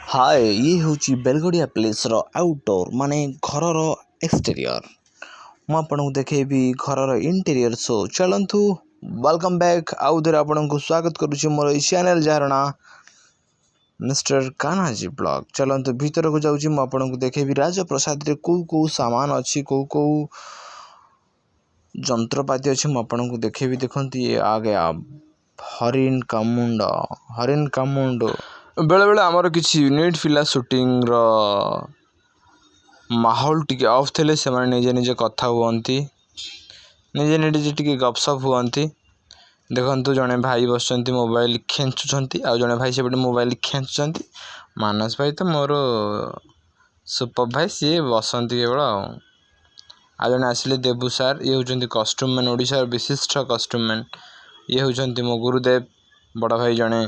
हाय ये हूँ Belgharia place outdoor माने घर एक्सटेरियर मु आपको देखेबी घर इंटीरियर शो चलतु वेलकम बैक आउ थे आपको स्वागत करुच्ची मोर चैनल जार ना मिस्टर कान्हाजी ब्लॉग चलतु भीतर को जाऊँगी मुझे देखेबी राजप्रसाद रे कौ सामान अच्छी कौ जंत्रपाति अच्छी मुझे देखेबी देखती ये आ गया हरिण कामुंड बेले बेले आमर किसी यूनिट फिला शूटिंग रो माहौल टी ऑफ थे से निजे निजे कथा हुअंती निजे निजे टी गपसप हुअंती देखु जड़े भाई बस मोबाइल खेचुंट आउ जड़े भाई से मोबाइल खेचुंट मानस भाई तो मोर सुपर भाई सी बसंती केवल आ जड़े आसिले देबू सार ये हूँ कस्ट्यूम मैन ओडिशार विशिष्ट कस्ट्यूम मैन ये हूँ मो गुरुदेव बड़ भाई जड़े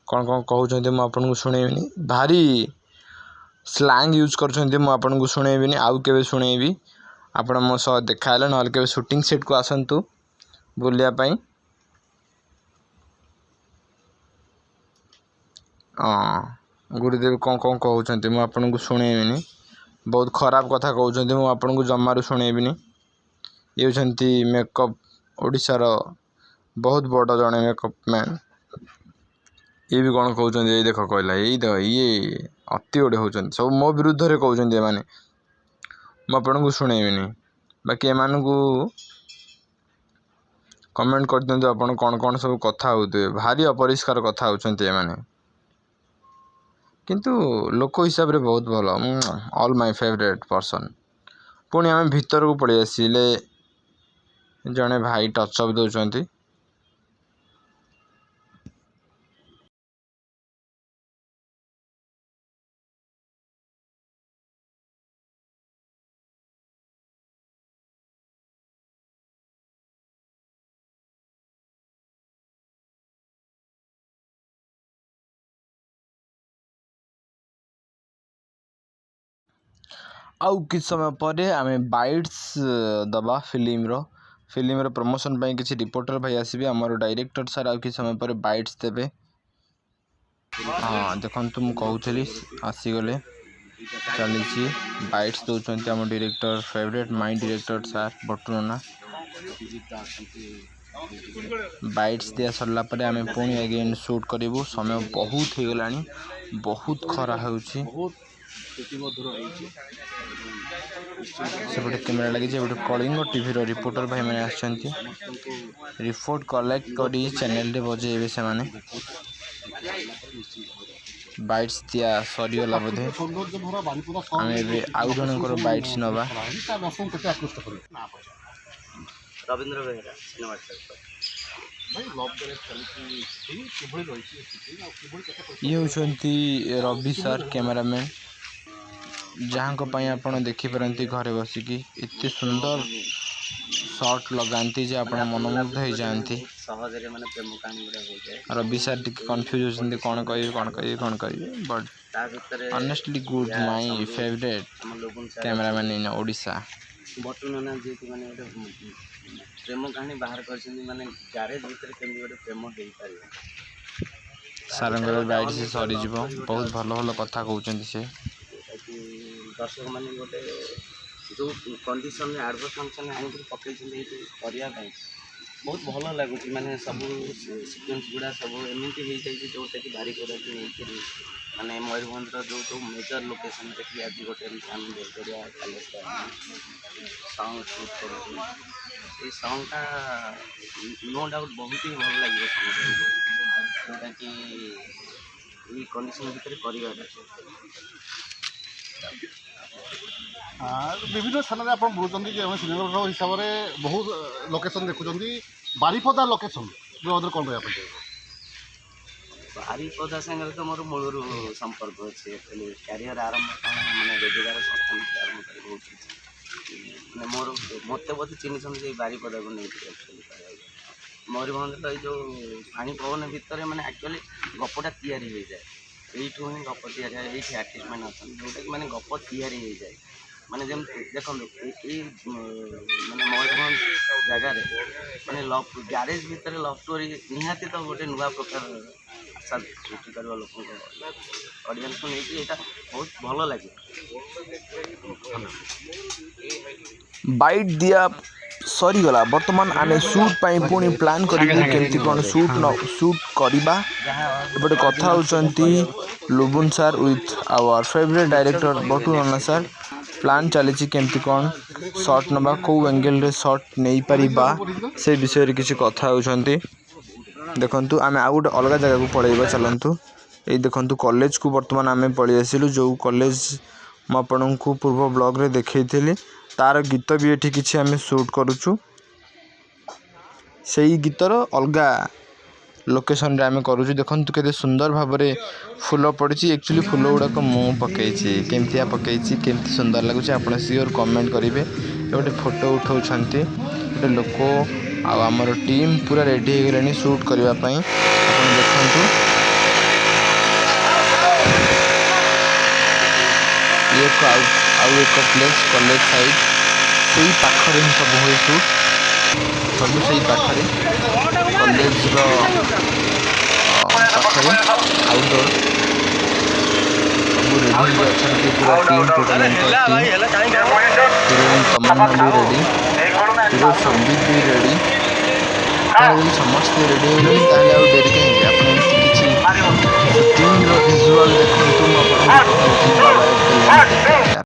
कौन कौन कहते मुझे शुणेबी भारी स्लांग यूज कर शुणेबी आउ के शुणेबी आपण मो सह देखा ना के शूटिंग सेट को आसतु बुलायापी हाँ गुरुदेव कौन कौन कहते मुझे शुणेबी बहुत खराब कथा कहते मुझे जमारू शुणेबी ये हूँ मेकअप ओडिशार बहुत बड़ जड़े मेकअप मैन ये भी कौन कहते ये देख कहला ये अति गोटे होती सब मो विरुद्ध में कहते मैंने मुझे शुणेबी बाकी एम कमेंट कर दिंतु आप कौन कौन सब कथा होते भारी अपरिष्कार कथा होते मैंने किंतु लोक हिसाब रे बहुत भल ऑल माय फेवरेट पर्सन पुणी आम भीतर को पड़े आसिले जड़े भाई टचअप दौरान आउ कि समय पर आम बाइट्स दबा फिल्म प्रमोशन पर किसी रिपोर्टर भाई आसबे आमर डायरेक्टर सार आउ कि समय पर बाइट्स देवे हाँ देखु मुझे कहूली आसीगले चली बाइट्स दौरान आम डायरेक्टर फेवरेट माई डायरेक्टर सार बटुना बाइट्स दिया सरला पर आम पुणी अगेन शूट करूँ समय बहुत हो गला बहुत खरा होपटे कैमेरा लगी कलिंग टीवी रिपोर्टर भाई मैंने आसछंती रिपोर्ट कलेक्ट कर चैनल रे बजेबे से माने बाइट्स दिया सरीगला बोधे आम आउ जनकर बाइट्स नवा रविंद्र बेहरा ये होती रवि सार कैमरामैन जहाँ आप देखिपारती घरे बसिकी एत सुंदर शॉट लगाती जे आप मनमुग्ध हो जाती रवि सार टी कन्फ्यूज होती कौन कह but honestly good my favourite cameraman in Odisha Batuna ji मैंने प्रेम कहानी बाहर कर माने ग्यारेज भितर केमती गोटे प्रेम हो पार सारंगर बाइट से सरीज बहुत भल भल कथा कहते से दर्शक मैंने गोटे जो कंडीशन एडवर्स फंक्शन आनी पकड़ करने बहुत भल लगुच माने सब सिक्वेन्स गुड़ा सब एमती हो जाए जोटा कि बारिपदा की नहीं माने मयूरभंज जो जो मेजर लोकेशन देखिए आज गोटे आम बेलगड़िया पैलेस साउंड शूट कर साउंडटा नो डाउट बहुत ही भल लगे समझ जोटा कि ये कंडीशन भितर कर विभिन्न स्थान में आप बुलूँ सिनेमाग्राफर हिसाब से बहुत लोकेशन देखुं बारिपदा लोकेशन जो कौन कहना बारिपदा सागर तो मोर मूल संपर्क अच्छे एक्चुअली क्यारियर आरंभ मैंने रोजगार संस्थान आरंभ कर बहुत मैंने मोर मत बोध चिन्ह बारिपदा को नहीं एक्चुअली मयूरभंज जो पानी पवन भितर मैंने एक्चुअली गपटा तैयारी हो जाए यू ही गप तैयारी आर्टिस्ट मैंने अच्छा जोटा कि मैंने गप तैयारी हो जाए ମାନେ ଯେମିତି ଦେଖନ୍ତୁ ଏଇ ମାନେ ମୟୂରଭଞ୍ଜ ଜାଗାରେ ମାନେ ଗ୍ୟାରେଜ ଭିତରେ ଲଭ୍ ଷ୍ଟୋରି ନିହାତି ତ ଗୋଟେ ନୂଆ ପ୍ରକାର ଆଶା ସୃଷ୍ଟି କରିବ ଲୋକଙ୍କ ଅଡ଼ିଏନ୍ସକୁ ନେଇକି। ଏଇଟା ବହୁତ ଭଲ ଲାଗେ। ବାଇଟ୍ ଦିଆ ସରିଗଲା। ବର୍ତ୍ତମାନ ଆମେ ସୁଟ୍ ପାଇଁ ପୁଣି ପ୍ଲାନ୍ କରିବୁ କେମିତି କ'ଣ ସୁଟ୍ କରିବା। ଏପଟେ କଥା ହେଉଛନ୍ତି Lubun sir with our favourite director Batu ନନା ସାର୍। ପ୍ଲାନ୍ ଚାଲିଛି କେମିତି କ'ଣ ସଟ୍ ନେବା, କେଉଁ ଆଙ୍ଗେଲରେ ସଟ୍ ନେଇପାରିବା ସେ ବିଷୟରେ କିଛି କଥା ହେଉଛନ୍ତି। ଦେଖନ୍ତୁ ଆମେ ଆଉ ଗୋଟେ ଅଲଗା ଜାଗାକୁ ପଳାଇବା ଚାଲନ୍ତୁ। ଏଇ ଦେଖନ୍ତୁ କଲେଜକୁ ବର୍ତ୍ତମାନ ଆମେ ପଳେଇ ଆସିଲୁ, ଯେଉଁ କଲେଜ ମୁଁ ଆପଣଙ୍କୁ ପୂର୍ବ ବ୍ଲଗ୍ରେ ଦେଖେଇଥିଲି। ତାର ଗୀତ ବି ଏଠି କିଛି ଆମେ ସୁଟ୍ କରୁଛୁ। ସେଇ ଗୀତର ଅଲଗା ଲୋକେସନ୍ରେ ଆମେ କରୁଛୁ। ଦେଖନ୍ତୁ କେତେ ସୁନ୍ଦର ଭାବରେ ଫୁଲ ପଡ଼ିଛି। ଆକ୍ଚୁଆଲି ଫୁଲ ଗୁଡ଼ାକ ମୁଁ ପକାଇଛି, କେମିତିଆ ପକାଇଛି, କେମିତି ସୁନ୍ଦର ଲାଗୁଛି ଆପଣ ସିଓର କମେଣ୍ଟ କରିବେ। ଗୋଟେ ଫଟୋ ଉଠାଉଛନ୍ତି ଗୋଟେ ଲୋକ, ଆଉ ଆମର ଟିମ୍ ପୁରା ରେଡ଼ି ହେଇଗଲେଣି ସୁଟ୍ କରିବା ପାଇଁ। ଆପଣ ଦେଖନ୍ତୁ ଆଉ ଏକ ପ୍ଲେସ୍ କଲେଜ ସାଇଡ୍, ସେଇ ପାଖରେ ହିଁ ସବୁ ହୁଏ ସୁଟ୍। ସବୁ ସେଇ ପାଖରେ କଲେଜର ପାଖରେ ଆଉଟଡୋର୍ ସବୁ ରେଡ଼ି ହେଇକି ଅଛନ୍ତି। ପୁରା ଟିମ୍ ଟୋଟାଲ ହିରୋଇନ୍ ତମନ୍ନା ବି ରେଡ଼ି, ହିରୋ ସମ୍ବିତ ବି ରେଡ଼ି। ଆପଣ ଯଦି ସମସ୍ତେ ରେଡ଼ି ହେଇଗଲେଣି ତାହେଲେ ଆଉ ଡେରି କାହିଁକି, ଆପଣ ଏମିତି କିଛି ସୁଟିଂର ଭିଜୁଆଲ୍ ଦେଖନ୍ତୁ। ମୁଁ ଆପଣଙ୍କୁ କହୁଛି ବାବା।